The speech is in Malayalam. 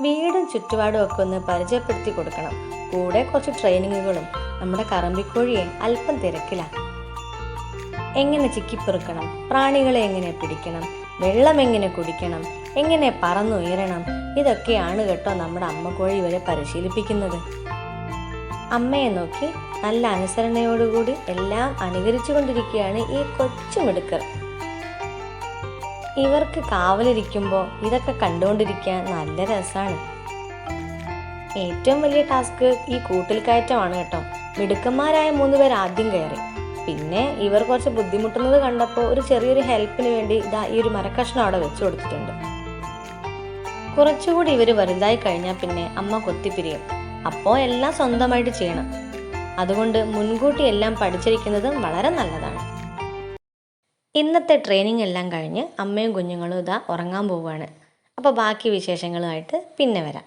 വീടും ചുറ്റുപാടും ഒക്കെ ഒന്ന് പരിചയപ്പെടുത്തി കൊടുക്കണം. കൂടെ കുറച്ച് ട്രെയിനിങ്ങുകളും. നമ്മുടെ കറമ്പിക്കോഴിയെ അല്പം തിരക്കിലാണ്. എങ്ങനെ ചിക്കിപ്പെറുക്കണം, പ്രാണികളെ എങ്ങനെ പിടിക്കണം, വെള്ളം എങ്ങനെ കുടിക്കണം, എങ്ങനെ പറന്നുയരണം, ഇതൊക്കെയാണ് കേട്ടോ നമ്മുടെ അമ്മക്കോഴി ഇവരെ പരിശീലിപ്പിക്കുന്നത്. അമ്മയെ നോക്കി നല്ല അനുസരണയോടുകൂടി എല്ലാം അനുകരിച്ചു കൊണ്ടിരിക്കുകയാണ് ഈ കൊച്ചു മിടുക്കർ. ഇവർക്ക് കാവലിരിക്കുമ്പോൾ ഇതൊക്കെ കണ്ടുകൊണ്ടിരിക്കാൻ നല്ല രസമാണ്. ഏറ്റവും വലിയ ടാസ്ക് ഈ കൂട്ടിൽ കയറ്റമാണ് കേട്ടോ. മിടുക്കന്മാരായ 3 പേർ ആദ്യം കയറി. പിന്നെ ഇവർ കുറച്ച് ബുദ്ധിമുട്ടുന്നത് കണ്ടപ്പോൾ ഒരു ചെറിയൊരു ഹെൽപ്പിന് വേണ്ടി ഈ ഒരു മരക്കഷ്ണം അവിടെ വെച്ചു കൊടുത്തിട്ടുണ്ട്. കുറച്ചുകൂടി ഇവർ വലുതായി കഴിഞ്ഞാൽ പിന്നെ അമ്മ കൊത്തിപ്പിരിയും. അപ്പോൾ എല്ലാം സ്വന്തമായിട്ട് ചെയ്യണം. അതുകൊണ്ട് മുൻകൂട്ടി എല്ലാം പഠിച്ചിരിക്കുന്നത് വളരെ നല്ലതാണ്. ഇന്നത്തെ ട്രെയിനിങ് എല്ലാം കഴിഞ്ഞ് അമ്മയും കുഞ്ഞുങ്ങളും ഉറങ്ങാൻ പോവുകയാണ്. അപ്പോൾ ബാക്കി വിശേഷങ്ങളുമായിട്ട് പിന്നെ വരാം.